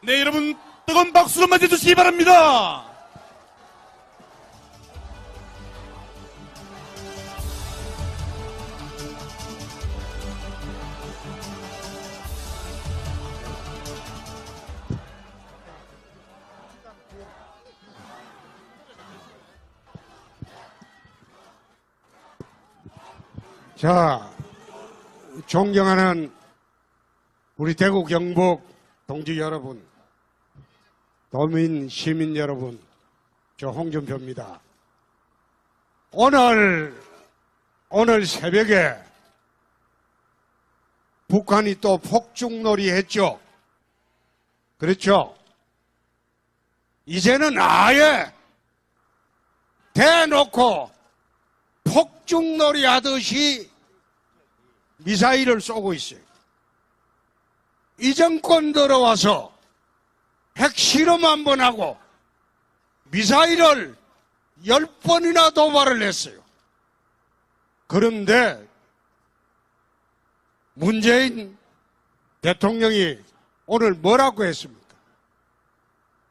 네, 여러분 뜨거운 박수로 맞아주시기 바랍니다. 자, 존경하는 우리 대구 경북 동지 여러분, 도민 시민 여러분, 저 홍준표입니다. 오늘 새벽에 북한이 또 폭죽놀이 했죠. 그렇죠? 이제는 아예 대놓고 폭죽놀이 하듯이 미사일을 쏘고 있어요. 이 정권 들어와서 핵실험 한 번 하고 미사일을 10번이나 도발을 했어요. 그런데 문재인 대통령이 오늘 뭐라고 했습니까?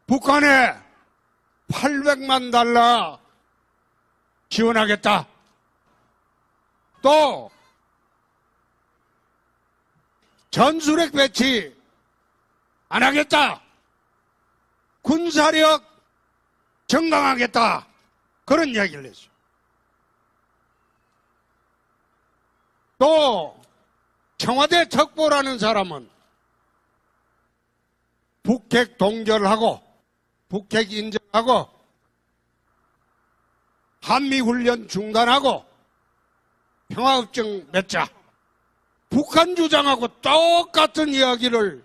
북한에 800만 달러 지원하겠다. 또 전술핵 배치 안 하겠다. 군사력 정강하겠다. 그런 이야기를 했어요. 또 청와대 특보라는 사람은 북핵 동결하고 북핵 인정하고 한미훈련 중단하고 평화협정 맺자. 북한 주장하고 똑같은 이야기를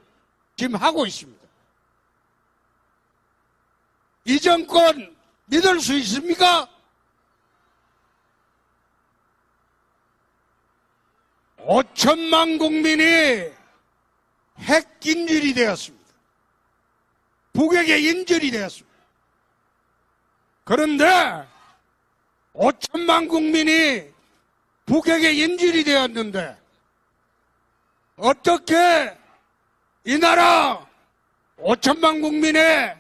지금 하고 있습니다. 이 정권 믿을 수 있습니까? 5천만 국민이 핵 인질이 되었습니다. 북에게 인질이 되었습니다. 그런데 5천만 국민이 북에게 인질이 되었는데 어떻게 이 나라 5천만 국민의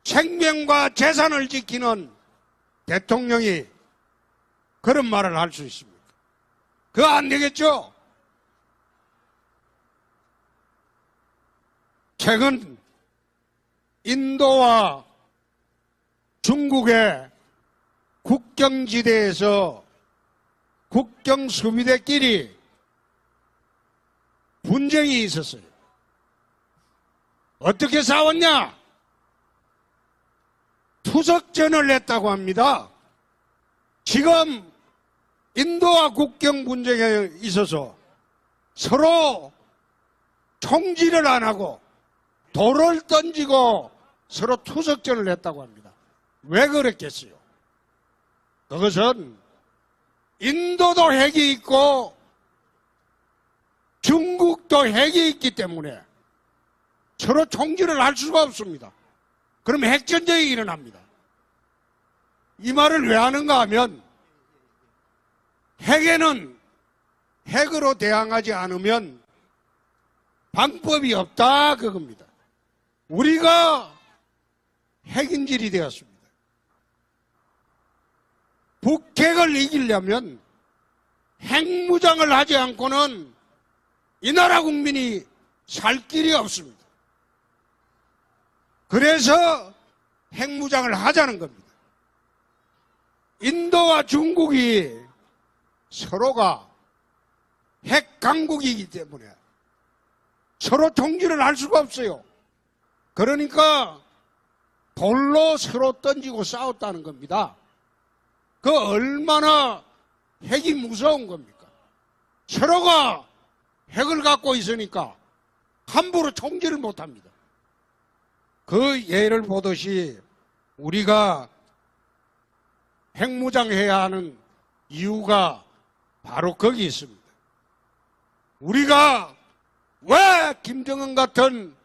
생명과 재산을 지키는 대통령이 그런 말을 할 수 있습니까? 그거 안 되겠죠? 최근 인도와 중국의 국경지대에서 국경수비대끼리 분쟁이 있었어요. 어떻게 싸웠냐? 투석전을 냈다고 합니다. 지금 인도와 국경 분쟁에 있어서 서로 총질을 안 하고 돌을 던지고 서로 투석전을 냈다고 합니다. 왜 그랬겠어요? 그것은 인도도 핵이 있고 중국도 핵이 있기 때문에 서로 총질을 할 수가 없습니다. 그러면 핵전쟁이 일어납니다. 이 말을 왜 하는가 하면 핵에는 핵으로 대항하지 않으면 방법이 없다 그겁니다. 우리가 핵인질이 되었습니다. 북핵을 이기려면 핵무장을 하지 않고는 이 나라 국민이 살 길이 없습니다. 그래서 핵무장을 하자는 겁니다. 인도와 중국이 서로가 핵 강국이기 때문에 서로 총질을 할 수가 없어요. 그러니까 돌로 서로 던지고 싸웠다는 겁니다. 그 얼마나 핵이 무서운 겁니까? 서로가 핵을 갖고 있으니까 함부로 총질을 못합니다. 그 예를 보듯이 우리가 핵무장해야 하는 이유가 바로 거기 있습니다. 우리가 왜 김정은 같은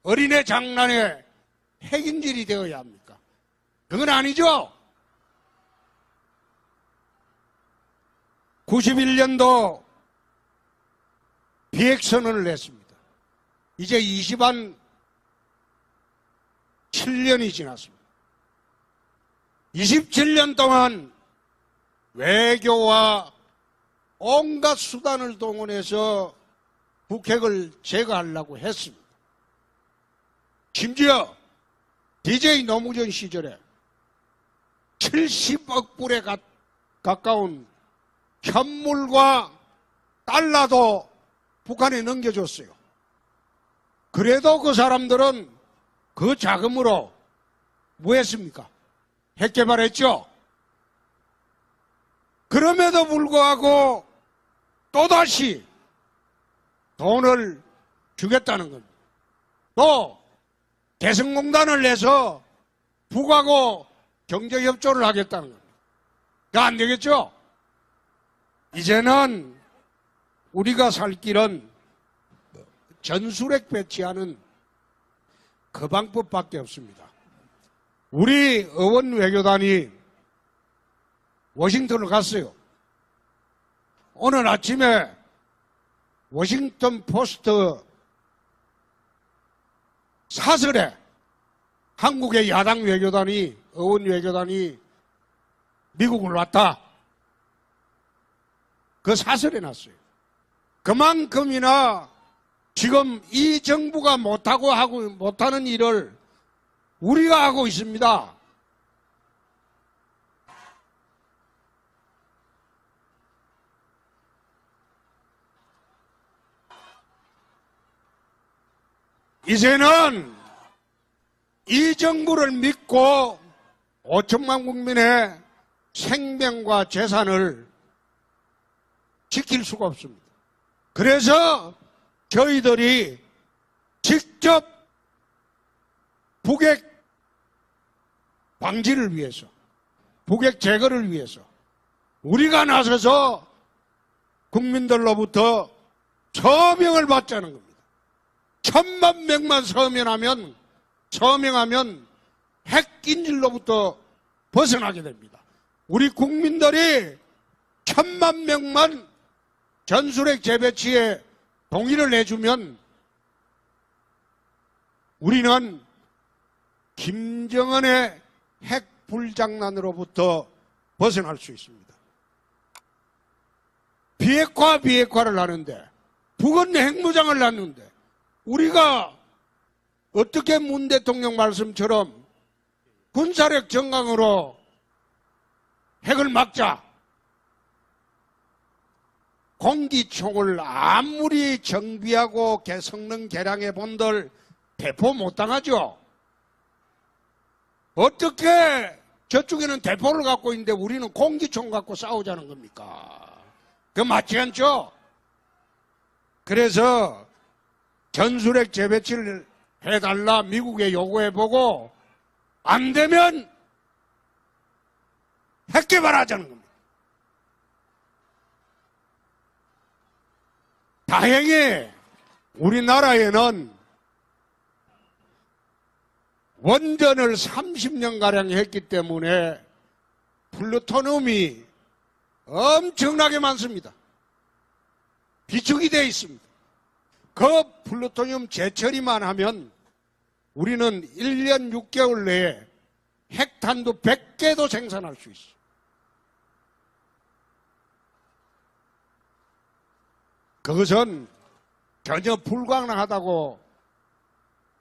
어린애 장난에 핵인질이 되어야 합니까? 그건 아니죠. 91년도 비핵선언을 냈습니다. 이제 20안 27년이 지났습니다. 27년 동안 외교와 온갖 수단을 동원해서 북핵을 제거하려고 했습니다. 심지어 DJ 노무현 시절에 70억 불에 가까운 현물과 달러도 북한에 넘겨줬어요. 그래도 그 사람들은 그 자금으로 뭐 했습니까? 핵 개발했죠? 그럼에도 불구하고 또다시 돈을 주겠다는 겁니다. 또 개성공단을 내서 북하고 경제협조를 하겠다는 겁니다. 그거 안 되겠죠? 이제는 우리가 살 길은 전술핵 배치하는 그 방법밖에 없습니다. 우리 의원 외교단이 워싱턴을 갔어요. 오늘 아침에 워싱턴 포스트 사설에 한국의 야당 외교단이, 의원 외교단이 미국을 왔다. 그 사설에 났어요. 그만큼이나 지금 이 정부가 못하는 일을 우리가 하고 있습니다. 이제는 이 정부를 믿고 5천만 국민의 생명과 재산을 지킬 수가 없습니다. 그래서 저희들이 직접 북핵 방지를 위해서, 북핵 제거를 위해서 우리가 나서서 국민들로부터 서명을 받자는 겁니다. 1,000만 명만 서명하면 핵인질로부터 벗어나게 됩니다. 우리 국민들이 1,000만 명만 전술핵 재배치에 동의를 내주면 우리는 김정은의 핵 불장난으로부터 벗어날 수 있습니다. 비핵화를 하는데, 북은 핵무장을 놨는데 우리가 어떻게 문 대통령 말씀처럼 군사력 정강으로 핵을 막자. 공기총을 아무리 정비하고 성능 개량해 본들 대포 못 당하죠. 어떻게 저쪽에는 대포를 갖고 있는데 우리는 공기총 갖고 싸우자는 겁니까? 그거 맞지 않죠? 그래서 전술핵 재배치를 해달라 미국에 요구해보고 안 되면 핵 개발하자는 겁니다. 다행히 우리나라에는 원전을 30년가량 했기 때문에 플루토늄이 엄청나게 많습니다. 비축이 되어 있습니다. 그 플루토늄 재처리만 하면 우리는 1년 6개월 내에 핵탄두 100개도 생산할 수 있어요. 그것은 전혀 불가능하다고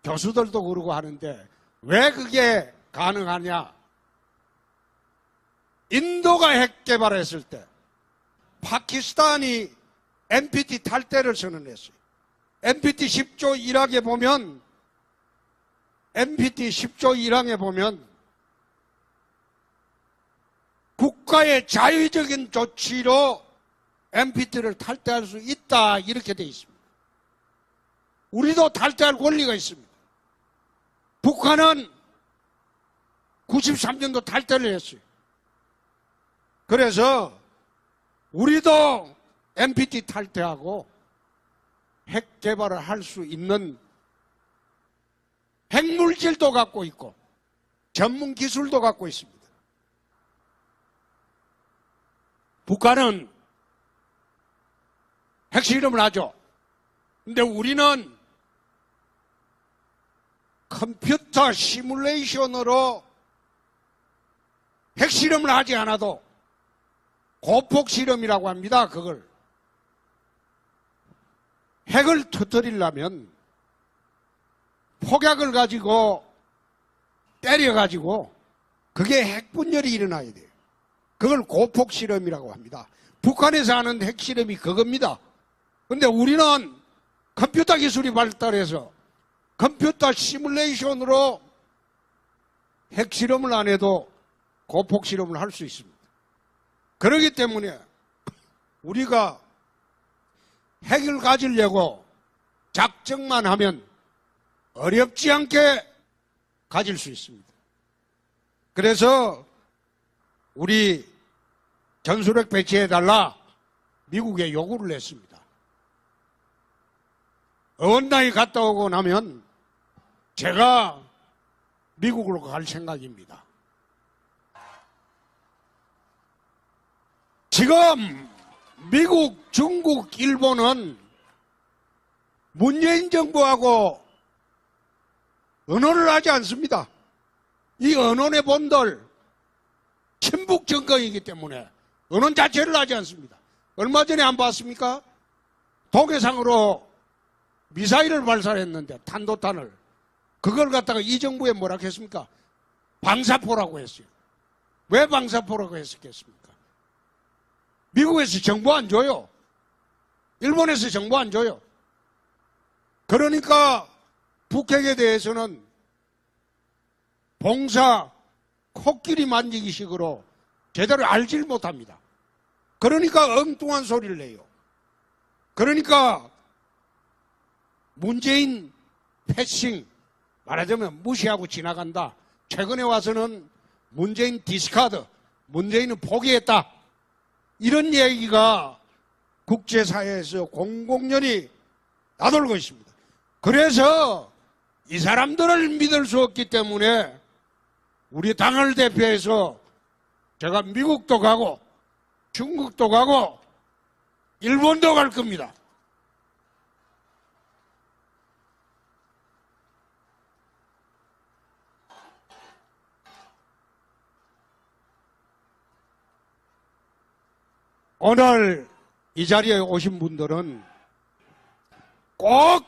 교수들도 그러고 하는데 왜 그게 가능하냐? 인도가 핵 개발했을 때 파키스탄이 NPT 탈퇴를 선언했어요. NPT 10조 1항에 보면 국가의 자의적인 조치로 NPT를 탈퇴할 수 있다 이렇게 돼 있습니다. 우리도 탈퇴할 권리가 있습니다. 북한은 93년도 탈퇴를 했어요. 그래서 우리도 NPT 탈퇴하고 핵 개발을 할 수 있는 핵물질도 갖고 있고 전문 기술도 갖고 있습니다. 북한은 핵실험을 하죠. 근데 우리는 큰 컴퓨터 시뮬레이션으로 핵실험을 하지 않아도 고폭 실험이라고 합니다. 그걸 핵을 터뜨리려면 폭약을 가지고 때려가지고 그게 핵분열이 일어나야 돼요. 그걸 고폭 실험이라고 합니다. 북한에서 하는 핵실험이 그겁니다. 근데 우리는 컴퓨터 기술이 발달해서 컴퓨터 시뮬레이션으로 핵실험을 안 해도 고폭 실험을 할 수 있습니다. 그렇기 때문에 우리가 핵을 가지려고 작정만 하면 어렵지 않게 가질 수 있습니다. 그래서 우리 전술핵 배치해달라 미국에 요구를 했습니다. 의원당이 갔다 오고 나면 제가 미국으로 갈 생각입니다. 지금 미국, 중국, 일본은 문재인 정부하고 언론을 하지 않습니다. 이 언론의 본들 친북 정권이기 때문에 언론 자체를 하지 않습니다. 얼마 전에 안 봤습니까? 동해상으로 미사일을 발사했는데 탄도탄을 그걸 갖다가 이 정부에 뭐라 했습니까? 방사포라고 했어요. 왜 방사포라고 했었겠습니까? 미국에서 정보 안 줘요. 일본에서 정보 안 줘요. 그러니까 북핵에 대해서는 봉사, 코끼리 만지기 식으로 제대로 알질 못합니다. 그러니까 엉뚱한 소리를 내요. 그러니까 문재인 패싱, 말하자면 무시하고 지나간다. 최근에 와서는 문재인 디스카드, 문재인은 포기했다. 이런 얘기가 국제사회에서 공공연히 나돌고 있습니다. 그래서 이 사람들을 믿을 수 없기 때문에 우리 당을 대표해서 제가 미국도 가고 중국도 가고 일본도 갈 겁니다. 오늘 이 자리에 오신 분들은 꼭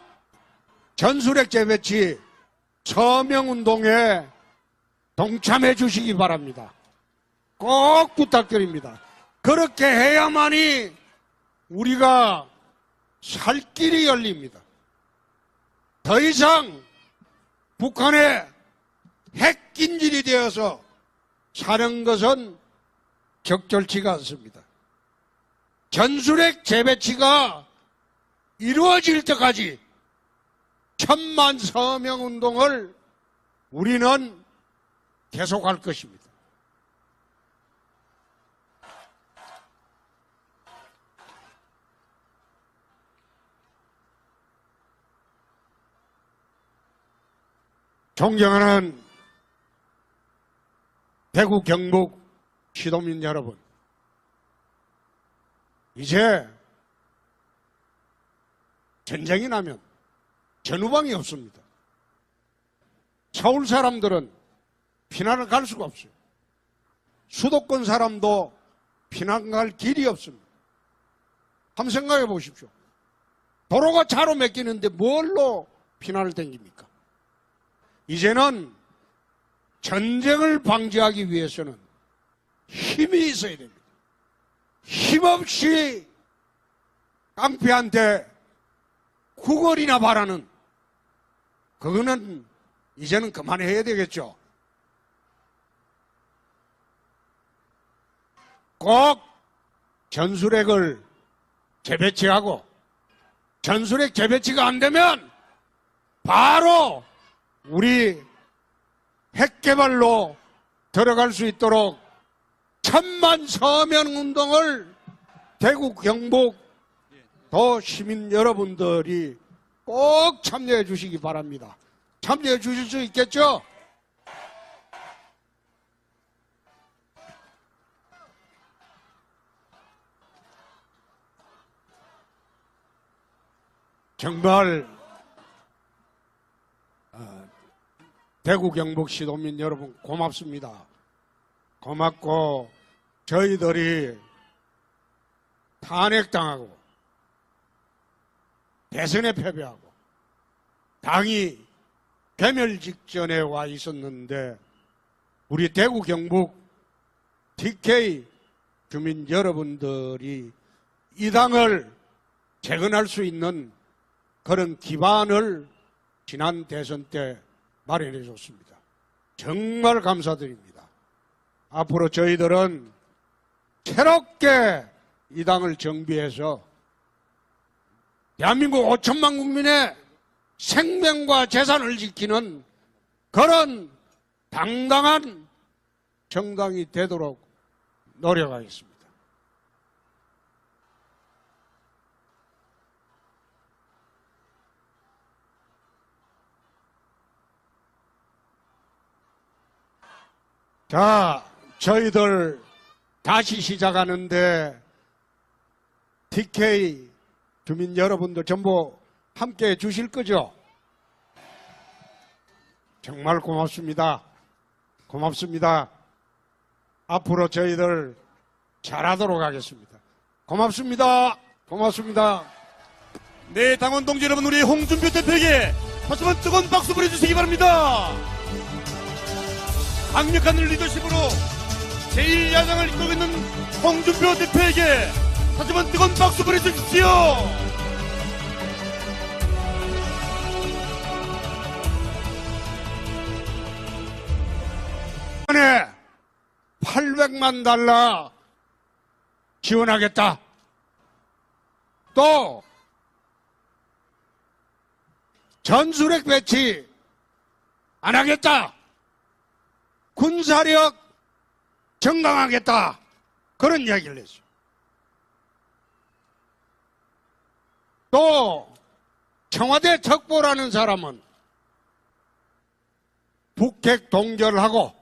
전술핵 재배치 서명운동에 동참해 주시기 바랍니다. 꼭 부탁드립니다. 그렇게 해야만이 우리가 살 길이 열립니다. 더 이상 북한의 핵긴질이 되어서 사는 것은 적절치가 않습니다. 전술핵 재배치가 이루어질 때까지 1000만 서명 운동을 우리는 계속할 것입니다. 존경하는 대구 경북 시도민 여러분, 이제 전쟁이 나면 전후방이 없습니다. 서울 사람들은 피난을 갈 수가 없어요. 수도권 사람도 피난 갈 길이 없습니다. 한번 생각해 보십시오. 도로가 차로 막히는데 뭘로 피난을 댕깁니까? 이제는 전쟁을 방지하기 위해서는 힘이 있어야 됩니다. 힘없이 깡패한테 구걸이나 바라는, 그거는 이제는 그만해야 되겠죠. 꼭 전술핵을 재배치하고, 전술핵 재배치가 안 되면 바로 우리 핵개발로 들어갈 수 있도록 1000만 서명 운동을 대구 경북 도 시민 여러분들이 꼭 참여해 주시기 바랍니다. 참여해 주실 수 있겠죠? 정말 대구 경북 시도민 여러분 고맙습니다. 고맙고 저희들이 탄핵당하고 대선에 패배하고 당이 괴멸 직전에 와 있었는데 우리 대구 경북 TK 주민 여러분들이 이 당을 재건할 수 있는 그런 기반을 지난 대선 때 마련해 줬습니다. 정말 감사드립니다. 앞으로 저희들은 새롭게 이 당을 정비해서 대한민국 5천만 국민의 생명과 재산을 지키는 그런 당당한 정당이 되도록 노력하겠습니다. 자, 저희들 다시 시작하는데 TK 주민 여러분들 전부 함께 해 주실 거죠? 정말 고맙습니다. 고맙습니다. 앞으로 저희들 잘하도록 하겠습니다. 고맙습니다. 고맙습니다. 네, 당원 동지 여러분, 우리 홍준표 대표에게 다시 한번 뜨거운 박수 보내주시기 바랍니다. 강력한 리더십으로 제1야당을 이끌고 있는 홍준표 대표에게 다시 한번 뜨거운 박수 보내주십시오. 이번에 800만 달러 지원하겠다. 또 전술핵 배치 안 하겠다. 군사력 정강하겠다. 그런 이야기를 했어요. 또 청와대 척보라는 사람은 북핵 동결하고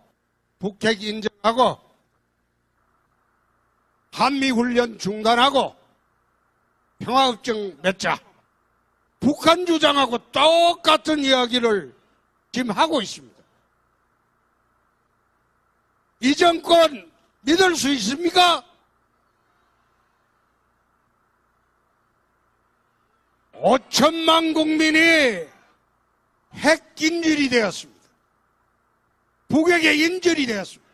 북핵 인정하고 한미훈련 중단하고 평화협정 맺자. 북한 주장하고 똑같은 이야기를 지금 하고 있습니다. 이 정권 믿을 수 있습니까? 5천만 국민이 핵인질이 되었습니다. 북에게 인질이 되었습니다.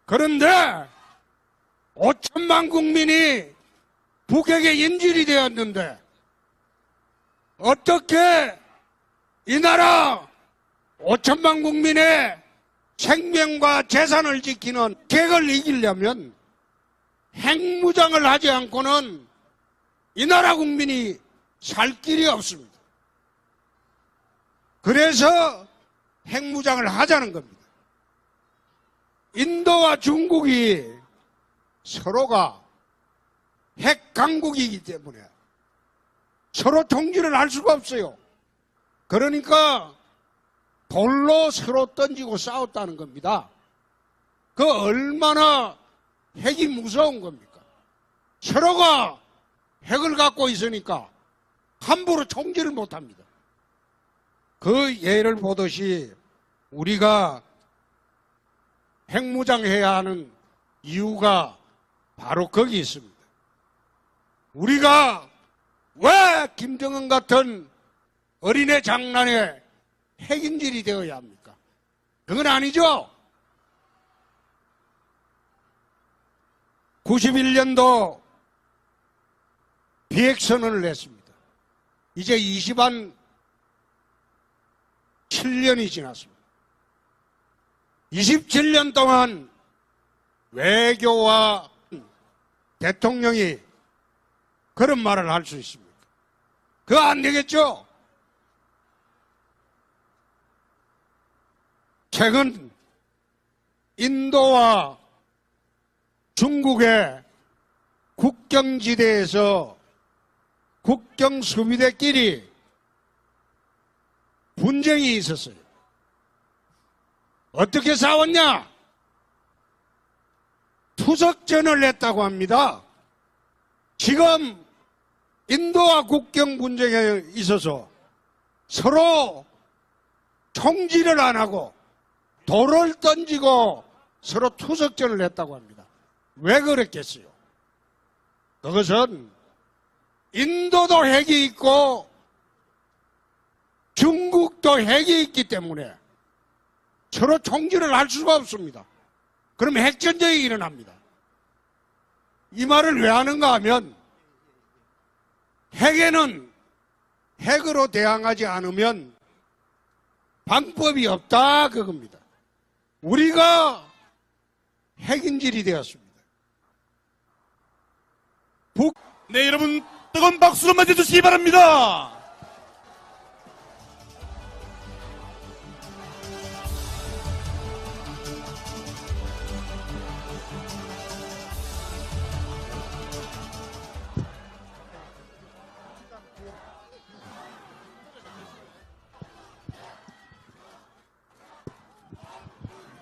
그런데 5천만 국민이 북에게 인질이 되었는데 어떻게 이 나라 5천만 국민의 생명과 재산을 지키는 핵을 이기려면 핵무장을 하지 않고는 이 나라 국민이 살 길이 없습니다. 그래서 핵무장을 하자는 겁니다. 인도와 중국이 서로가 핵 강국이기 때문에 서로 통일을 할 수가 없어요. 그러니까 돌로 서로 던지고 싸웠다는 겁니다. 그 얼마나 핵이 무서운 겁니까? 서로가 핵을 갖고 있으니까 함부로 총질을 못합니다. 그 예를 보듯이 우리가 핵무장해야 하는 이유가 바로 거기 있습니다. 우리가 왜 김정은 같은 어린애 장난에 핵인질이 되어야 합니까? 그건 아니죠. 91년도 비핵선언을 냈습니다. 이제 27년이 지났습니다. 27년 동안 외교와 대통령이 그런 말을 할 수 있습니까? 그거 안 되겠죠? 최근 인도와 중국의 국경지대에서 국경 수비대끼리 분쟁이 있었어요. 어떻게 싸웠냐? 투석전을 냈다고 합니다. 지금 인도와 국경 분쟁에 있어서 서로 총 총질을 안 하고 돌을 던지고 서로 투석전을 했다고 합니다. 왜 그랬겠어요? 그것은 인도도 핵이 있고 중국도 핵이 있기 때문에 서로 총질을 할 수가 없습니다. 그러면 핵전쟁이 일어납니다. 이 말을 왜 하는가 하면 핵에는 핵으로 대항하지 않으면 방법이 없다 그겁니다. 우리가 핵인질이 되었습니다. 네, 여러분 뜨거운 박수로 맞아주시기 바랍니다.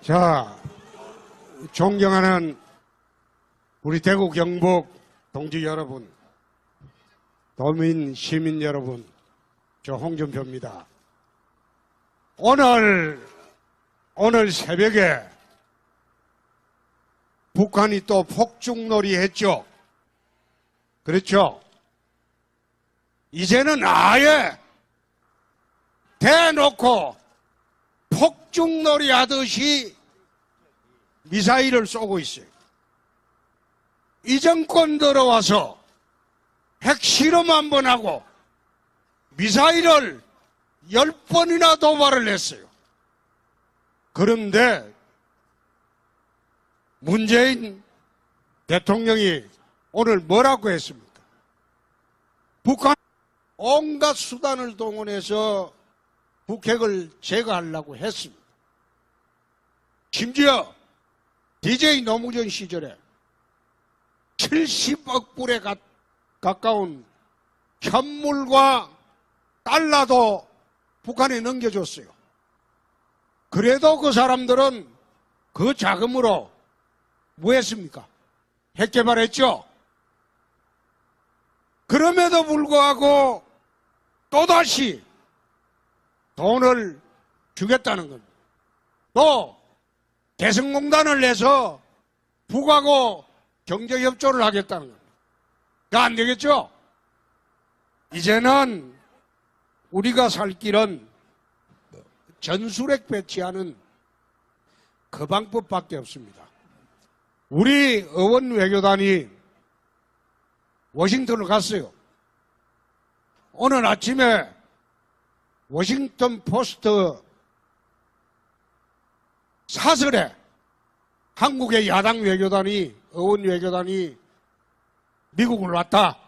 자, 존경하는 우리 대구 경북 동지 여러분, 도민 시민 여러분, 저 홍준표입니다. 오늘 새벽에 북한이 또 폭죽놀이 했죠. 그렇죠? 이제는 아예 대놓고 폭죽놀이 하듯이 미사일을 쏘고 있어요. 이 정권 들어와서 핵실험 한 번 하고 미사일을 10번이나 도발을 했어요. 그런데 문재인 대통령이 오늘 뭐라고 했습니까? 북한 온갖 수단을 동원해서 북핵을 제거하려고 했습니다. 심지어 DJ 노무현 시절에 70억 불에 가까운 현물과 달러도 북한에 넘겨줬어요. 그래도 그 사람들은 그 자금으로 뭐 했습니까? 핵 개발했죠? 그럼에도 불구하고 또다시 돈을 주겠다는 겁니다. 또 개성공단을 내서 북하고 경제협조를 하겠다는 겁니다. 그거 안 되겠죠? 이제는 우리가 살 길은 전술핵 배치하는 그 방법밖에 없습니다. 우리 의원 외교단이 워싱턴을 갔어요. 오늘 아침에 워싱턴 포스트 사설에 한국의 야당 외교단이, 의원 외교단이 미국을 왔다.